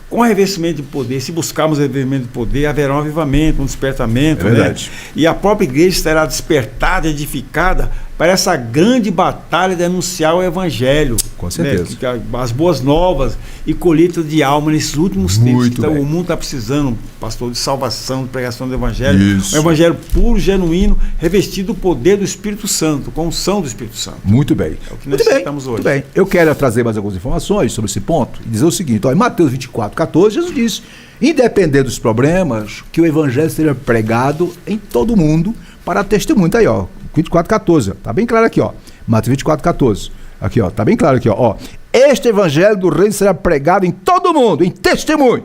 com o revestimento de poder, se buscarmos o revestimento de poder, haverá um avivamento, um despertamento, né? E a própria igreja será despertada, edificada para essa grande batalha de anunciar o Evangelho. Com certeza. Né? As boas novas e colheita de alma nesses últimos tempos. Então, o mundo está precisando, pastor, de salvação, de pregação do Evangelho. Isso. Um Evangelho puro, genuíno, revestido do poder do Espírito Santo, com unção do Espírito Santo. Muito bem. É o que nós necessitamos hoje. Muito bem. Eu quero trazer mais algumas informações sobre esse ponto e dizer o seguinte: ó, em Mateus 24, 14, Jesus disse, independente dos problemas, que o Evangelho seja pregado em todo o mundo para testemunho. Tá aí, ó. 24, 14, tá bem claro aqui, ó. Mateus 24, 14. Aqui, ó, tá bem claro aqui, ó. Este evangelho do reino será pregado em todo o mundo, em testemunho.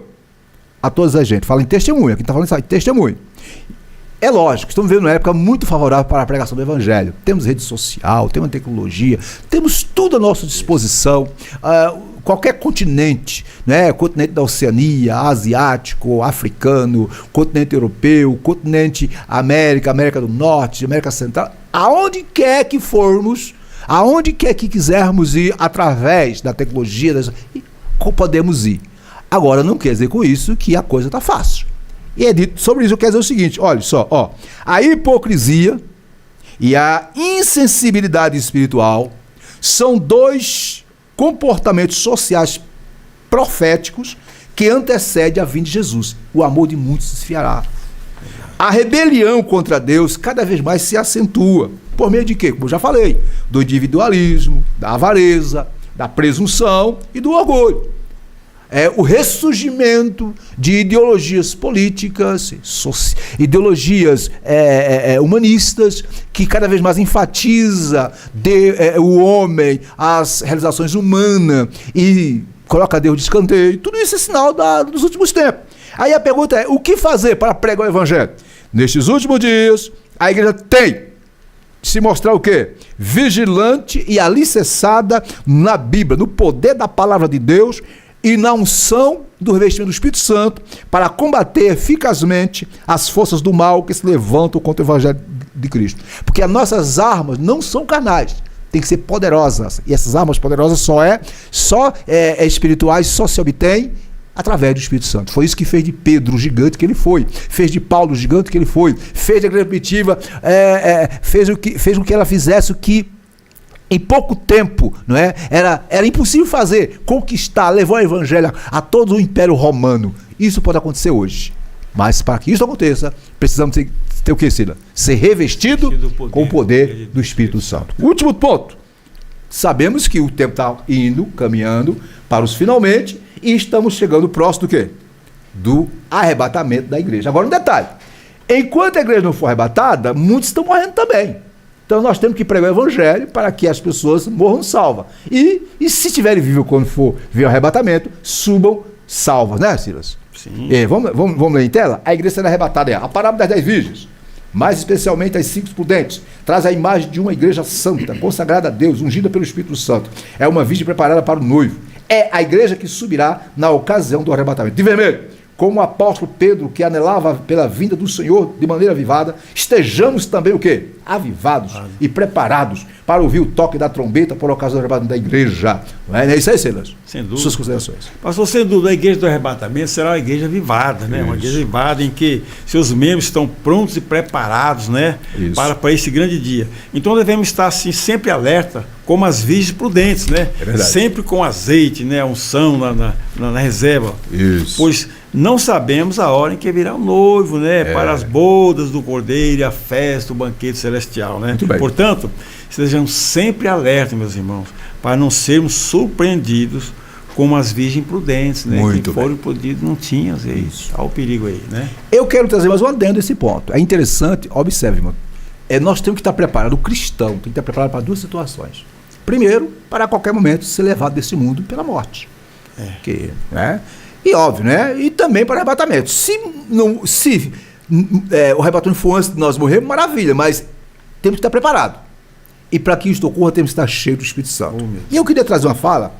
A todas as gente. Fala em testemunho, aqui tá falando isso aí, testemunho. É lógico, estamos vivendo uma época muito favorável para a pregação do evangelho. Temos rede social, temos tecnologia, temos tudo à nossa disposição. Qualquer continente, né? Continente da Oceania, asiático, africano, continente europeu, continente América do Norte, América Central, aonde quer que formos, aonde quer que quisermos ir através da tecnologia, podemos ir. Agora, não quer dizer com isso que a coisa está fácil. E é dito sobre isso, eu quero dizer o seguinte, olha só, ó, a hipocrisia e a insensibilidade espiritual são dois comportamentos sociais proféticos que antecedem a vinda de Jesus. O amor de muitos se esfriará. A rebelião contra Deus cada vez mais se acentua. Por meio de quê? Como eu já falei, do individualismo, da avareza, da presunção e do orgulho. O ressurgimento de ideologias políticas, ideologias humanistas, que cada vez mais enfatiza o homem, as realizações humanas e coloca Deus de escanteio. Tudo isso é sinal dos últimos tempos. Aí a pergunta é, o que fazer para pregar o Evangelho? Nestes últimos dias, a igreja tem de se mostrar o quê? Vigilante e alicerçada na Bíblia, no poder da palavra de Deus, e na unção do revestimento do Espírito Santo para combater eficazmente as forças do mal que se levantam contra o Evangelho de Cristo. Porque as nossas armas não são carnais, tem que ser poderosas. E essas armas poderosas só espirituais, só se obtém através do Espírito Santo. Foi isso que fez de Pedro o gigante que ele foi, fez de Paulo o gigante que ele foi, fez da igreja primitiva, fez com que ela fizesse o que em pouco tempo, não é? Era impossível fazer, conquistar, levar o evangelho a todo o Império Romano. Isso pode acontecer hoje. Mas para que isso aconteça, precisamos ter o que, Sila? Ser revestido com o poder do Espírito Santo. Último ponto. Sabemos que o tempo está caminhando para os finalmente, e estamos chegando próximo do quê? Do arrebatamento da igreja. Agora um detalhe. Enquanto a igreja não for arrebatada, muitos estão morrendo também. Então nós temos que pregar o evangelho para que as pessoas morram salvas. E se estiverem vivos quando for ver o arrebatamento, subam salvas, né, Silas? Sim. Vamos ler em tela? A igreja será arrebatada. A parábola das 10 virgens, mais especialmente as 5 prudentes, traz a imagem de uma igreja santa, consagrada a Deus, ungida pelo Espírito Santo. É uma virgem preparada para o noivo. É a igreja que subirá na ocasião do arrebatamento. De vermelho, como o apóstolo Pedro, que anelava pela vinda do Senhor de maneira avivada, estejamos também o quê? Avivados e preparados para ouvir o toque da trombeta por ocasião do arrebatamento da igreja. Não é isso aí, Silas? Sem dúvida. Suas considerações. Pastor, sem dúvida, a igreja do arrebatamento será uma igreja avivada, né? Uma igreja avivada em que seus membros estão prontos e preparados, né? Para esse grande dia. Então devemos estar assim, sempre alerta, como as virgens prudentes, né? É verdade. Sempre com azeite, né? Unção na reserva. Isso. Pois não sabemos a hora em que virá o noivo, né? Para as bodas do Cordeiro, a festa, o banquete celestial, né? Muito bem. Portanto, sejamos sempre alerta, meus irmãos, para não sermos surpreendidos como as virgens prudentes, né? Muito que foram prudentes, não tinham isso. Olha o perigo aí, né? Eu quero trazer mais um adendo a esse ponto. É interessante, observe, irmão. Nós temos que estar preparados, o cristão tem que estar preparado para 2 situações. Primeiro, para a qualquer momento ser levado desse mundo pela morte. Né? E óbvio, né? E também para o arrebatamento. Se o arrebatamento for antes de nós morrermos, maravilha, mas temos que estar preparados. E para que isso ocorra, temos que estar cheio do Espírito Santo. E eu queria trazer uma fala,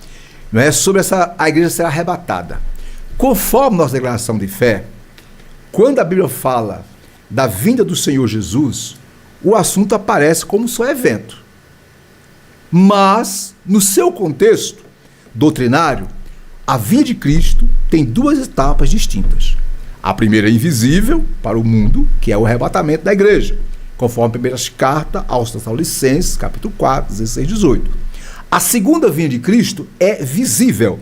não é, sobre a igreja ser arrebatada. Conforme nossa declaração de fé, quando a Bíblia fala da vinda do Senhor Jesus, o assunto aparece como só evento. Mas, no seu contexto doutrinário, a vinda de Cristo tem 2 etapas distintas. A primeira é invisível para o mundo, que é o arrebatamento da igreja, conforme a primeira carta aos Tessalonicenses, capítulo 4, 16, 18. A segunda vinda de Cristo é visível,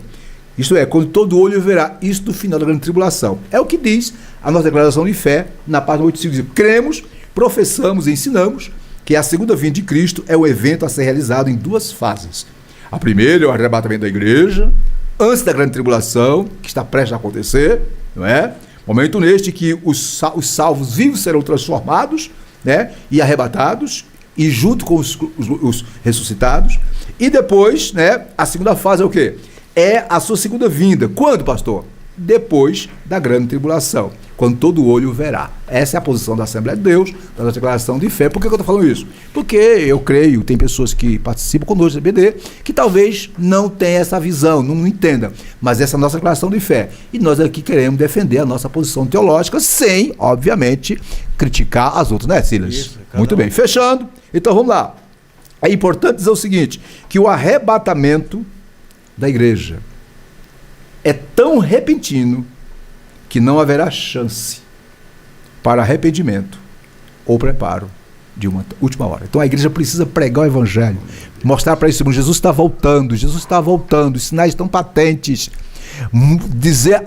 isto é, quando todo olho verá, isso no final da grande tribulação. É o que diz a nossa declaração de fé, na página 85, diz: cremos, professamos e ensinamos que a segunda vinda de Cristo é o evento a ser realizado em 2 fases. A primeira é o arrebatamento da igreja, antes da grande tribulação, que está prestes a acontecer, não é? Momento neste que os salvos vivos serão transformados, né? E arrebatados, e junto com os ressuscitados. E depois, né? A segunda fase é o quê? É a sua segunda vinda. Quando, pastor? Depois da grande tribulação, quando todo olho verá. Essa é a posição da Assembleia de Deus, da nossa declaração de fé. Por que eu estou falando isso? Porque eu creio, tem pessoas que participam conosco do CBD, que talvez não tenham essa visão, não entendam, mas essa é a nossa declaração de fé. E nós aqui queremos defender a nossa posição teológica, sem, obviamente, criticar as outras, né, Silas? Isso, muito bem. Fechando, então vamos lá. É importante dizer o seguinte, que o arrebatamento da igreja é tão repentino que não haverá chance para arrependimento ou preparo de uma última hora. Então a igreja precisa pregar o evangelho, mostrar para esse mundo: Jesus está voltando, os sinais estão patentes. Dizer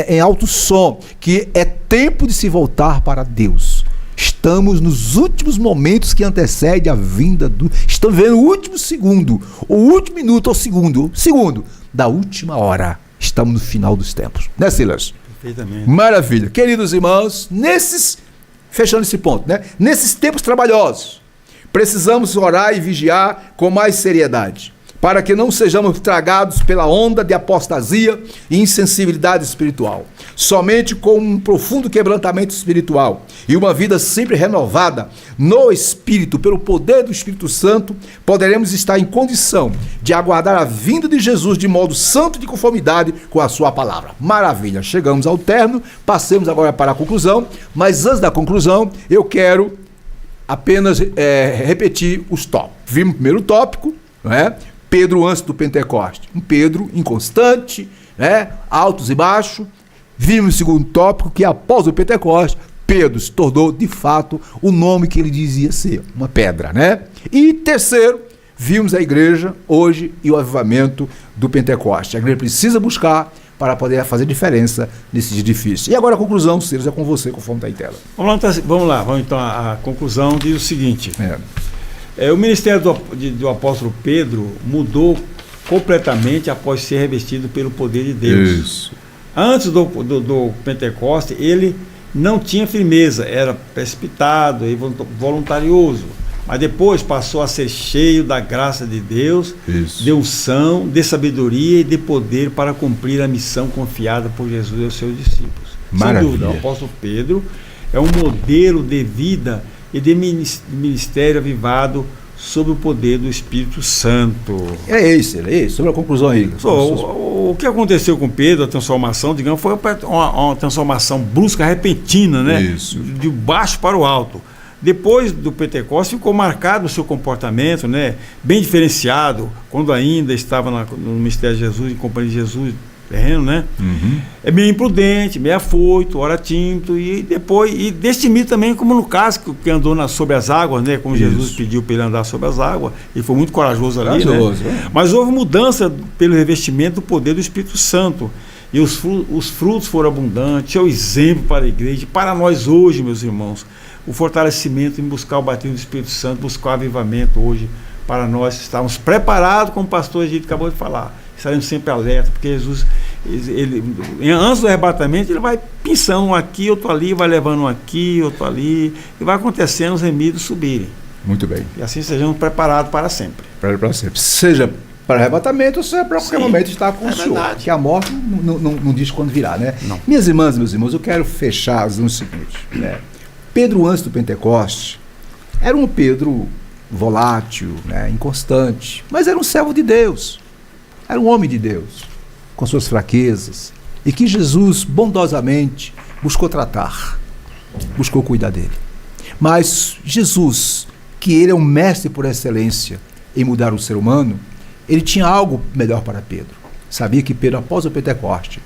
em alto som que é tempo de se voltar para Deus. Estamos nos últimos momentos que antecede a vinda do... Estamos vendo o último segundo, o último minuto ou segundo da última hora. Estamos no final dos tempos. Né, Silas? Perfeitamente. Maravilha. Queridos irmãos, fechando esse ponto, né? Nesses tempos trabalhosos, precisamos orar e vigiar com mais seriedade, para que não sejamos tragados pela onda de apostasia e insensibilidade espiritual. Somente com um profundo quebrantamento espiritual e uma vida sempre renovada no Espírito, pelo poder do Espírito Santo, poderemos estar em condição de aguardar a vinda de Jesus de modo santo e de conformidade com a sua palavra. Maravilha, chegamos ao término, passemos agora para a conclusão, mas antes da conclusão, eu quero apenas repetir os tópicos. Vimos o primeiro tópico, não é? Pedro antes do Pentecoste, um Pedro inconstante, né? Altos e baixos. Vimos o segundo tópico, que após o Pentecoste, Pedro se tornou, de fato, o nome que ele dizia ser, uma pedra, né? E terceiro, vimos a igreja hoje e o avivamento do Pentecoste. A igreja precisa buscar para poder fazer diferença nesse dia difícil. E agora a conclusão, Silas, é com você, conforme está em tela. Vamos lá, então a conclusão diz o seguinte. O ministério do apóstolo Pedro mudou completamente após ser revestido pelo poder de Deus. Isso. Antes do Pentecoste, ele não tinha firmeza, era precipitado e voluntarioso. Mas depois passou a ser cheio da graça de Deus, de unção, de sabedoria e de poder para cumprir a missão confiada por Jesus aos seus discípulos. Maravilha. Sem dúvida, o apóstolo Pedro é um modelo de vida e de ministério avivado sob o poder do Espírito Santo. É isso. Sobre a conclusão aí. O que aconteceu com Pedro, a transformação, digamos, foi uma transformação brusca, repentina, né? Isso. De baixo para o alto. Depois do Pentecostes ficou marcado o seu comportamento, né? Bem diferenciado, quando ainda estava no ministério de Jesus, em companhia de Jesus, terreno, né? É meio imprudente, meio afoito, ora tímido, e depois, e destemido também, como no caso que andou sobre as águas, né? Como Jesus pediu para ele andar sobre as águas, ele foi muito corajoso ali, né? Mas houve mudança pelo revestimento do poder do Espírito Santo, e os frutos foram abundantes, é o exemplo para a igreja, para nós hoje, meus irmãos, o fortalecimento em buscar o batismo do Espírito Santo, buscar o avivamento hoje, para nós estarmos preparados, como o pastor Egito acabou de falar, estaremos sempre alerta, porque Jesus, antes do arrebatamento, ele vai pensando um aqui, outro ali, vai levando um aqui, outro ali, e vai acontecendo os remidos subirem. Muito bem. E assim sejamos preparados para sempre. Para sempre. Seja para arrebatamento, ou seja para qualquer momento estar com o Senhor. Verdade. Que a morte não diz quando virá, né? Não. Minhas irmãs e meus irmãos, eu quero fechar dizendo o seguinte, né? Pedro, antes do Pentecoste, era um Pedro volátil, né, inconstante, mas era um servo de Deus, era um homem de Deus, com suas fraquezas, e que Jesus bondosamente buscou tratar, buscou cuidar dele. Mas Jesus, que ele é um mestre por excelência em mudar o ser humano, ele tinha algo melhor para Pedro. Sabia que Pedro, após o Pentecoste,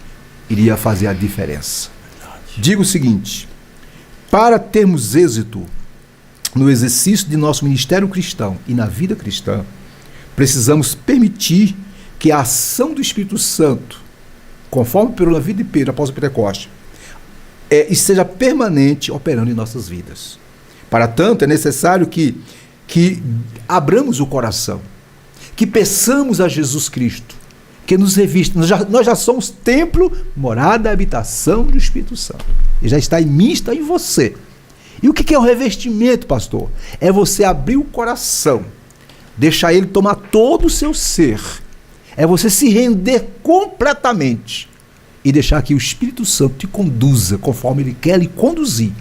iria fazer a diferença. Digo o seguinte: para termos êxito no exercício de nosso ministério cristão e na vida cristã, precisamos permitir que a ação do Espírito Santo, conforme pela vida de Pedro após o Pentecoste, esteja permanente operando em nossas vidas. Para tanto, é necessário que abramos o coração, que peçamos a Jesus Cristo, que nos revista. Nós já somos templo, morada, habitação do Espírito Santo. Ele já está em mim, está em você. E o que é o revestimento, pastor? É você abrir o coração, deixar ele tomar todo o seu ser. É você se render completamente e deixar que o Espírito Santo te conduza conforme ele quer lhe conduzir.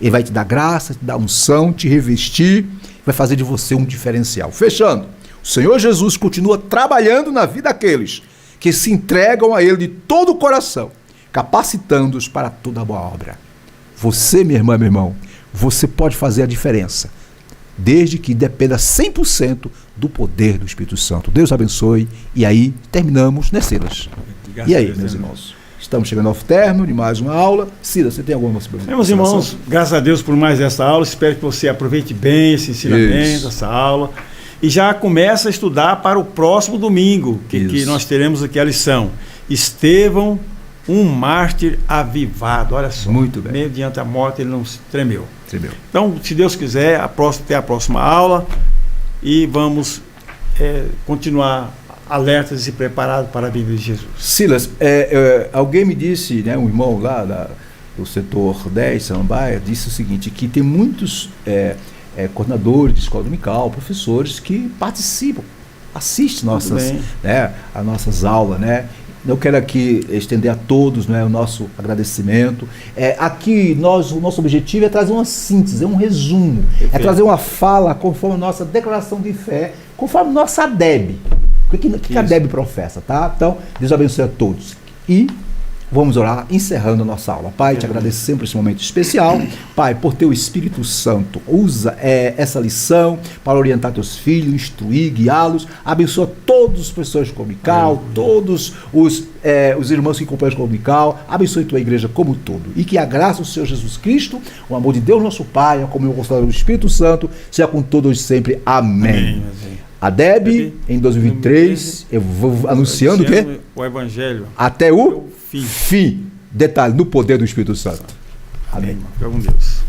Ele vai te dar graça, te dar unção, te revestir, vai fazer de você um diferencial. Fechando, o Senhor Jesus continua trabalhando na vida daqueles que se entregam a Ele de todo o coração, capacitando-os para toda boa obra. Você, minha irmã, meu irmão, você pode fazer a diferença, desde que dependa 100% do poder do Espírito Santo. Deus abençoe. E aí, terminamos, né, Silas? E aí, meus irmãos? Estamos chegando ao término de mais uma aula. Silas, você tem alguma pergunta? Meus irmãos, graças a Deus por mais essa aula. Espero que você aproveite bem esse ensinamento, essa aula. E já começa a estudar para o próximo domingo, que nós teremos aqui a lição. Estevão, um mártir avivado. Olha só. Muito bem. Meio diante da morte, ele não tremeu. Então, se Deus quiser, até a próxima aula. E vamos continuar alertas e preparados para a vinda de Jesus. Silas, alguém me disse, né, um irmão lá do setor 10, Samambaia, disse o seguinte, que tem muitos coordenadores de escola dominical, professores que participam assiste as nossas aulas, né? Eu quero aqui estender a todos, né, o nosso agradecimento. Aqui o nosso objetivo é trazer uma síntese, um resumo, é trazer uma fala conforme a nossa declaração de fé, conforme a nossa ADEB. O que a ADEB professa, tá? Então, Deus abençoe a todos. E vamos orar, encerrando a nossa aula. Pai, te agradecemos por esse momento especial. Pai, por teu Espírito Santo, usa essa lição para orientar teus filhos, instruir, guiá-los. Abençoa todos os professores de Comical, todos os irmãos que acompanham o Comical. Abençoe tua igreja como um todo. E que a graça do Senhor Jesus Cristo, o amor de Deus nosso Pai, a comunhão consoladora do Espírito Santo, seja com todos sempre. Amém. ADEB, em 2023, eu vou anunciando o quê? O Evangelho. Até o fim. Detalhe, no poder do Espírito Santo. Amém. Fica com Deus.